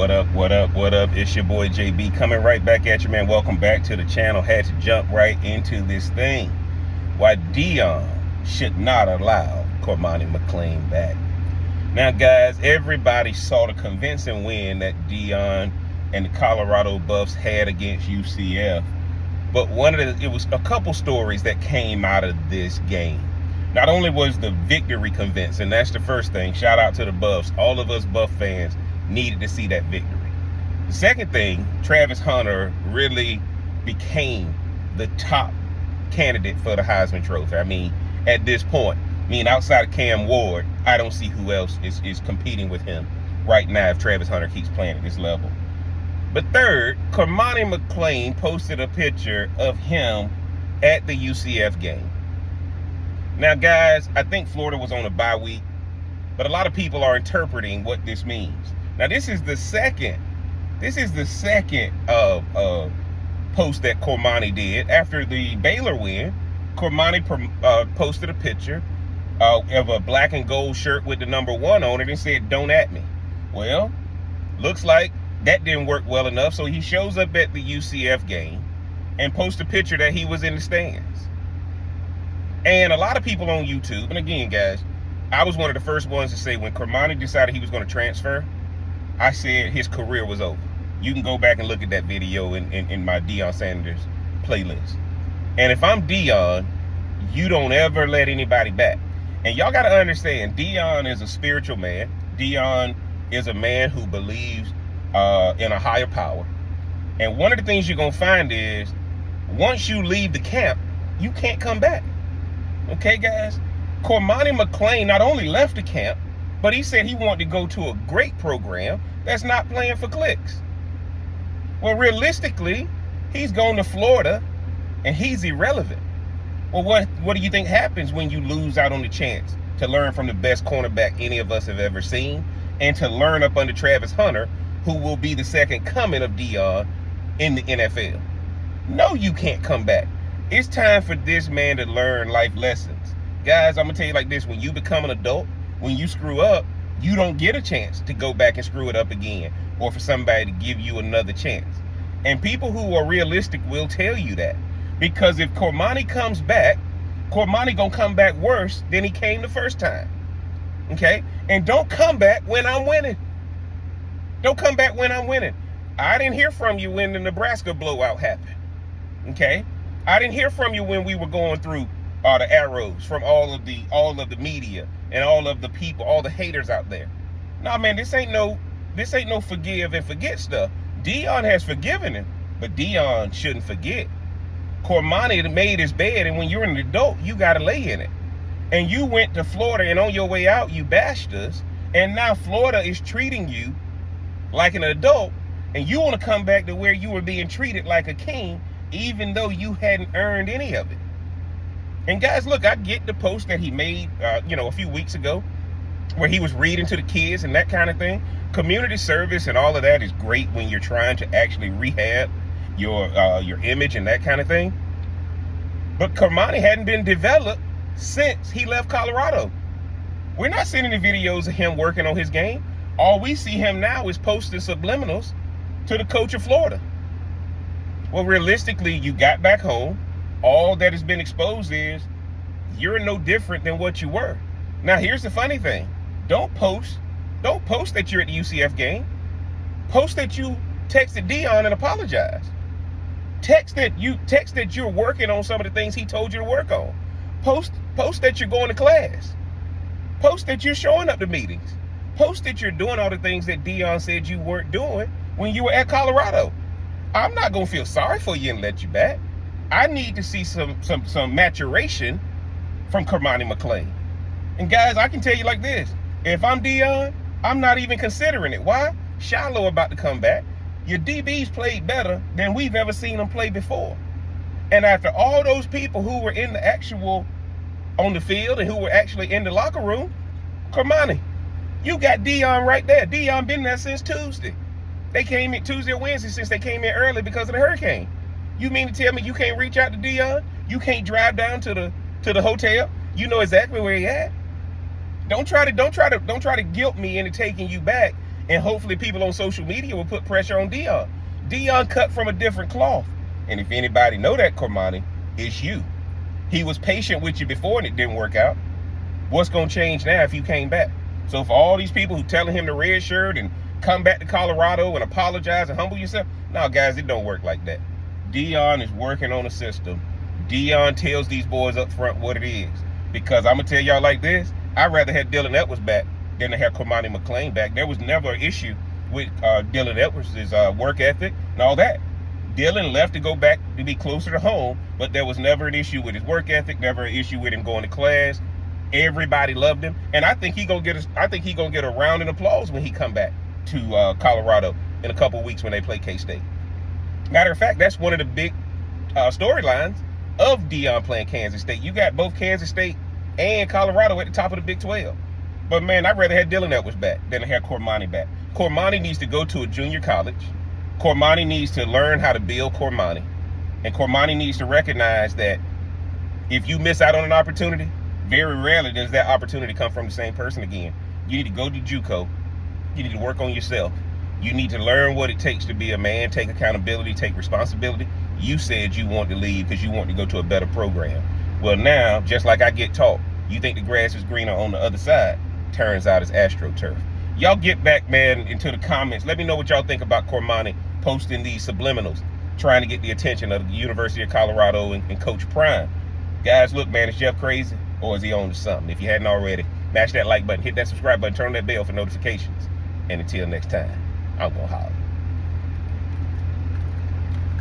What up, what up, what up? It's your boy JB coming right back at you, man. Welcome back to the channel. Had to jump right into this thing. Why Deion should not allow Cormani McClain back. Now, guys, everybody saw the convincing win that Deion and the Colorado Buffs had against UCF. But it was a couple stories that came out of this game. Not only was the victory convincing, that's the first thing. Shout out to the Buffs. All of us Buff fans needed to see that victory. The second thing, Travis Hunter really became the top candidate for the Heisman Trophy. I mean, at this point, outside of Cam Ward, I don't see who else is competing with him right now if Travis Hunter keeps playing at this level. But third, Cormani McClain posted a picture of him at the UCF game. Now, guys, I think Florida was on a bye week, but a lot of people are interpreting what this means. Now, this is the second post that Cormani did after the Baylor win. Cormani posted a picture of a black and gold shirt with the number 1 on it and said, "Don't at me." Well, looks like that didn't work well enough, so he shows up at the UCF game and posts a picture that he was in the stands. And a lot of people on YouTube, and again, guys, I was one of the first ones to say when Cormani decided he was going to transfer, I said his career was over. You can go back and look at that video in my Deion Sanders playlist. And if I'm Deion, you don't ever let anybody back. And y'all got to understand, Deion is a spiritual man. Deion is a man who believes in a higher power. And one of the things you're going to find is once you leave the camp, you can't come back. Okay, guys? Cormani McClain not only left the camp, but he said he wanted to go to a great program that's not playing for clicks. Well, realistically, he's gone to Florida and he's irrelevant. Well, what do you think happens when you lose out on the chance to learn from the best cornerback any of us have ever seen and to learn up under Travis Hunter, who will be the second coming of Deion in the NFL? No, you can't come back. It's time for this man to learn life lessons. Guys, I'm going to tell you like this. When you become an adult, when you screw up, you don't get a chance to go back and screw it up again or for somebody to give you another chance. And people who are realistic will tell you that. Because if Cormani comes back, Cormani going to come back worse than he came the first time. Okay? And don't come back when I'm winning. Don't come back when I'm winning. I didn't hear from you when the Nebraska blowout happened. Okay? I didn't hear from you when we were going through the arrows from all of the media and all of the people, all the haters out there. Nah, man, this ain't no forgive and forget stuff. Deion has forgiven him, but Deion shouldn't forget. Cormani made his bed, and when you're an adult, you got to lay in it. And you went to Florida, and on your way out, you bashed us, and now Florida is treating you like an adult, and you want to come back to where you were being treated like a king, even though you hadn't earned any of it. And guys, look, I get the post that he made, a few weeks ago, where he was reading to the kids and that kind of thing. Community service and all of that is great when you're trying to actually rehab your image and that kind of thing. But Cormani hadn't been developed since he left Colorado. We're not seeing any videos of him working on his game. All we see him now is posting subliminals to the coach of Florida. Well, realistically, you got back home. All that has been exposed is you're no different than what you were. Now, here's the funny thing. Don't post that you're at the UCF game. Post that you texted Deion and apologized. Text that you're working on some of the things he told you to work on. Post that you're going to class. Post that you're showing up to meetings. Post that you're doing all the things that Deion said you weren't doing when you were at Colorado. I'm not going to feel sorry for you and let you back. I need to see some maturation from Cormani McClain. And guys, I can tell you like this. If I'm Deion, I'm not even considering it. Why? Shiloh about to come back. Your DBs played better than we've ever seen them play before. And after all those people who were on the field and who were actually in the locker room, Cormani, you got Deion right there. Deion been there since Tuesday. They came in Tuesday or Wednesday since they came in early because of the hurricane. You mean to tell me you can't reach out to Deion? You can't drive down to the hotel? You know exactly where he at. Don't try to guilt me into taking you back And hopefully people on social media will put pressure on Deion. Deion cut from a different cloth. And if anybody know that, Cormani, it's you. He was patient with you before and it didn't work out. What's going to change now if you came back? So for all these people who telling him to red shirt and come back to Colorado and apologize and humble yourself, no, guys, it don't work like that. Deion is working on a system. Deion tells these boys up front what it is. Because I'm going to tell y'all like this, I'd rather have Dylan Edwards back than to have Cormani McClain back. There was never an issue with Dylan Edwards' work ethic and all that. Dylan left to go back to be closer to home, but there was never an issue with his work ethic, never an issue with him going to class. Everybody loved him, and I think he gonna get a round of applause when he come back to Colorado in a couple of weeks when they play K-State. Matter of fact, that's one of the big storylines of Deion playing Kansas State. You got both Kansas State and Colorado at the top of the Big 12. But man, I'd rather have Dylan Edwards back than to have Cormani back. Cormani needs to go to a junior college. Cormani needs to learn how to build Cormani. And Cormani needs to recognize that if you miss out on an opportunity, very rarely does that opportunity come from the same person again. You need to go to JUCO. You need to work on yourself. You need to learn what it takes to be a man, take accountability, take responsibility. You said you wanted to leave because you wanted to go to a better program. Well, now, just like I get taught, you think the grass is greener on the other side. Turns out it's AstroTurf. Y'all get back, man, into the comments. Let me know what y'all think about Cormani posting these subliminals, trying to get the attention of the University of Colorado and Coach Prime. Guys, look, man, is Jeff crazy or is he on to something? If you hadn't already, mash that like button, hit that subscribe button, turn on that bell for notifications. And until next time, I'm gonna holler.